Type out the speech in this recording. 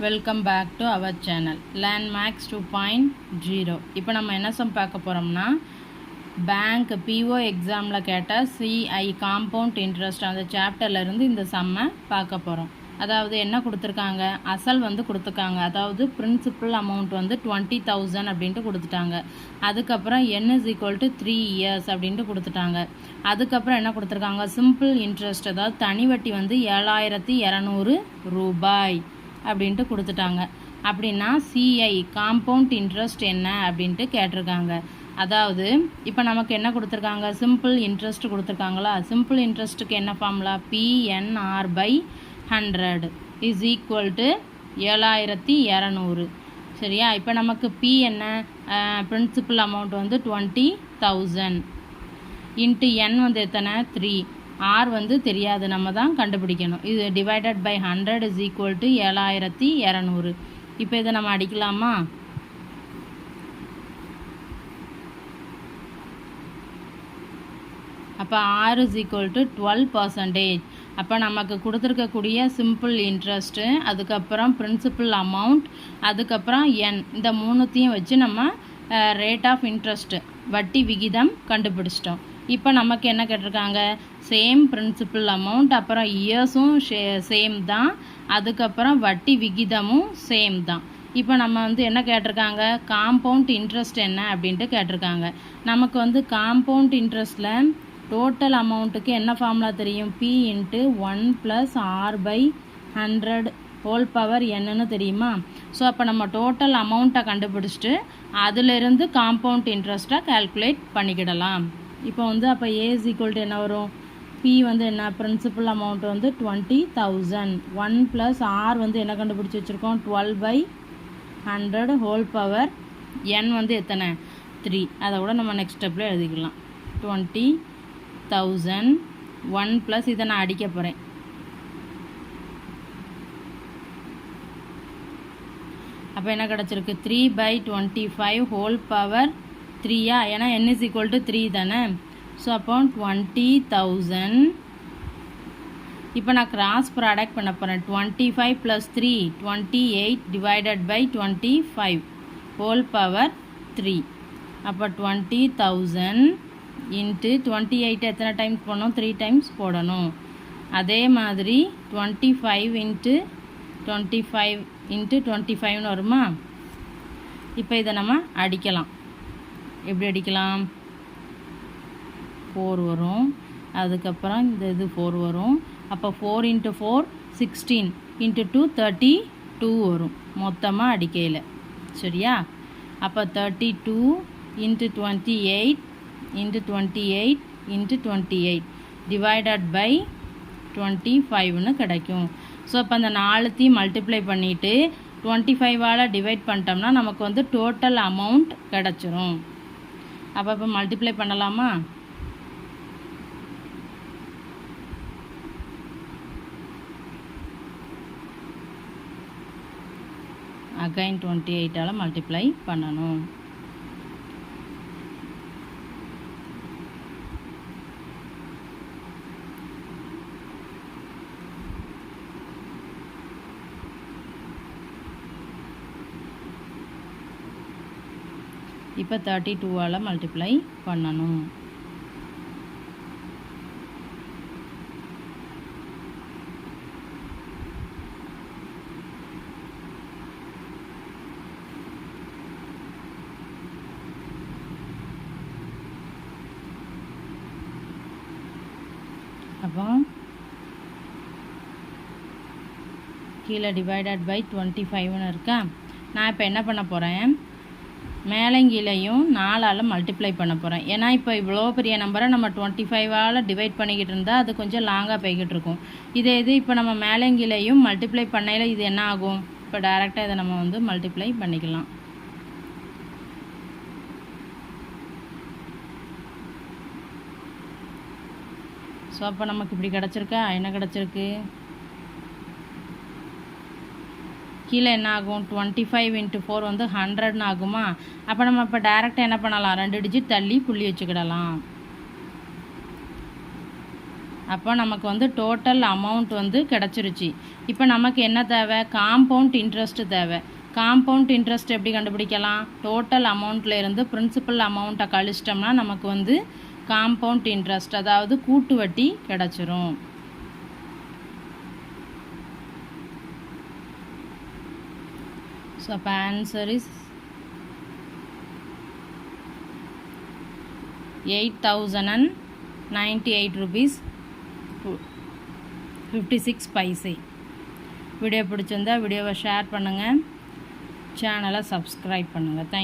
Welcome back to our channel landmarks 2.0. இப்போ நம்ம என்ன சம் பார்க்க போகிறோம்னா பேங்க் பிஓ எக்ஸாமில் கேட்ட சிஐ காம்பவுண்ட் இன்ட்ரெஸ்ட் அந்த சாப்டர்லேருந்து இந்த சம்மை பார்க்க போகிறோம். அதாவது என்ன கொடுத்துருக்காங்க, அசல் வந்து கொடுத்துருக்காங்க. அதாவது பிரின்சிபல் அமௌண்ட் வந்து 20,000 அப்படின்ட்டு கொடுத்துட்டாங்க. அதுக்கப்புறம் n is equal to 3 years அப்படின்ட்டு கொடுத்துட்டாங்க. அதுக்கப்புறம் என்ன கொடுத்துருக்காங்க, சிம்பிள் இன்ட்ரெஸ்ட் அதாவது தனி வட்டி வந்து 7,200 ரூபாய் அப்படின்ட்டு கொடுத்துட்டாங்க. அப்படின்னா சிஐ காம்பவுண்ட் இன்ட்ரெஸ்ட் என்ன அப்படின்ட்டு கேட்டிருக்காங்க. அதாவது இப்போ நமக்கு என்ன கொடுத்துருக்காங்க, சிம்பிள் இன்ட்ரெஸ்ட் கொடுத்துருக்காங்களா. சிம்பிள் இன்ட்ரெஸ்ட்டுக்கு என்ன formula, PNR/100 is equal to 7,200. சரியா. இப்போ நமக்கு P என்ன, பிரின்சிபல் அமௌண்ட் வந்து 20,000 இன்ட்டு N வந்து எத்தனை 3, R வந்து தெரியாது, நம்ம தான் கண்டுபிடிக்கணும். இது divided by 100 is equal to 7,200. இப்போ இதை நம்ம அடிக்கலாமா. அப்போ R இஸ் ஈக்குவல் டு 12%. அப்போ நமக்கு கொடுத்துருக்கக்கூடிய சிம்பிள் இன்ட்ரெஸ்ட்டு, அதுக்கப்புறம் பிரின்சிபல் அமௌண்ட், அதுக்கப்புறம் N, இந்த மூணுத்தையும் வச்சு நம்ம ரேட் ஆஃப் இன்ட்ரெஸ்ட்டு வட்டி விகிதம் கண்டுபிடிச்சிட்டோம். இப்போ நமக்கு என்ன கேட்டிருக்காங்க, சேம் பிரின்சிபல் அமௌண்ட், அப்புறம் இயர்ஸும் சேம் தான், அதுக்கப்புறம் வட்டி விகிதமும் சேம் தான். இப்போ நம்ம வந்து என்ன கேட்டிருக்காங்க, காம்பவுண்ட் இன்ட்ரெஸ்ட் என்ன அப்படின்ட்டு கேட்டிருக்காங்க. நமக்கு வந்து காம்பவுண்ட் இன்ட்ரெஸ்ட்டில் டோட்டல் அமௌண்ட்டுக்கு என்ன ஃபார்முலா தெரியும், P × 1 + R/100 ஹோல் பவர் என்னன்னு தெரியுமா. ஸோ அப்போ நம்ம டோட்டல் அமௌண்ட்டை கண்டுபிடிச்சிட்டு அதிலிருந்து காம்பவுண்ட் இன்ட்ரெஸ்ட்டை கால்குலேட் பண்ணிக்கிடலாம். இப்போ வந்து அப்போ A இஸ் ஈக்குவல் டு என்ன வரும், P வந்து என்ன, பிரின்சிபல் அமௌண்ட் வந்து 20,000, 1 + R வந்து என்ன கண்டுபிடிச்சி வச்சுருக்கோம், 12/100 ஹோல் பவர் N வந்து எத்தனை 3. அதை கூட நம்ம நெக்ஸ்ட் ஸ்டெப்பில் எழுதிக்கலாம். 20,000 1 + இதை நான் அடிக்க போகிறேன். அப்போ என்ன கிடச்சிருக்கு, 3/25 ஹோல் பவர் 3யா, ஏன்னா n is equal to 3 தானே. ஸோ அப்போ 20,000. இப்போ நான் கிராஸ் ப்ராடக்ட் பண்ண போகிறேன். 25 + 3 28 டிவைடட் பை 25 ஹோல் பவர் 3. அப்போ 20,000 இன்ட்டு 28 எத்தனை டைம்ஸ் போடணும், 3 டைம்ஸ் போடணும். அதே மாதிரி 25 இன்ட்டு 25 இன்ட்டு 25னு வருமா. இப்போ இதை நம்ம அடிக்கலாம். எப்படி அடிக்கலாம், 4 வரும், அதுக்கப்புறம் இந்த இது 4 வரும். அப்போ 4 × 4 16 × 2 32 வரும் மொத்தமாக அடிக்கையில். சரியா. அப்போ 32 × 28 × 28 × 28 டிவைடட் பை 25ன்னு கிடைக்கும். ஸோ அப்போ அந்த 4த்தையும் மல்டிப்ளை பண்ணிவிட்டு 25ஆல் டிவைட் பண்ணிட்டோம்னா நமக்கு வந்து டோட்டல் அமௌண்ட் கிடச்சிரும். அப்போ இப்போ மல்டிப்ளை பண்ணலாமா. அகைன் 28ஆல் மல்டிப்ளை பண்ணணும். இப்போ 32ஆல் மல்டிப்ளை பண்ணணும். அப்போ கீழே டிவைடட் பை 25ன்னு இருக்கா. நான் இப்போ என்ன பண்ண போகிறேன், மேலங்கீழையும் 4ஆல் மல்டிப்ளை பண்ண போகிறேன். ஏன்னா இப்போ இவ்வளோ பெரிய நம்பரை நம்ம 25ஆல் டிவைட் பண்ணிக்கிட்டு இருந்தால் அது கொஞ்சம் லாங்காக போய்கிட்டு இருக்கும். இதே இது இப்போ நம்ம மேலங்கீழையும் மல்டிப்ளை பண்ணையில் இது என்ன ஆகும், இப்போ டைரெக்டாக இதை நம்ம வந்து மல்டிப்ளை பண்ணிக்கலாம். ஸோ அப்போ நமக்கு இப்படி கிடச்சிருக்கா, என்ன கிடச்சிருக்கு, கீழே என்ன ஆகும், 25 × 4 வந்து 100ன்னு ஆகுமா. அப்போ நம்ம இப்போ டைரெக்டாக என்ன பண்ணலாம், 2 டிஜிட் தள்ளி புள்ளி வச்சுக்கிடலாம். அப்போ நமக்கு வந்து டோட்டல் அமௌண்ட் வந்து கிடச்சிருச்சு. இப்போ நமக்கு என்ன தேவை? காம்பவுண்ட் இன்ட்ரெஸ்ட் தேவை. காம்பவுண்ட் இன்ட்ரெஸ்ட் எப்படி கண்டுபிடிக்கலாம்? டோட்டல் அமௌண்ட்டில் இருந்து பிரின்சிபல் அமௌண்ட்டை கழிச்சிட்டோம்னா நமக்கு வந்து காம்பவுண்ட் இன்ட்ரெஸ்ட், அதாவது கூட்டு வட்டி கிடச்சிரும். ஸோ அப்போ answer is 8,098 rupees 56 paise. Video பிடிச்சிருந்தா வீடியோவை ஷேர் பண்ணுங்கள், சேனலை சப்ஸ்கிரைப் பண்ணுங்கள். தேங்க்யூ.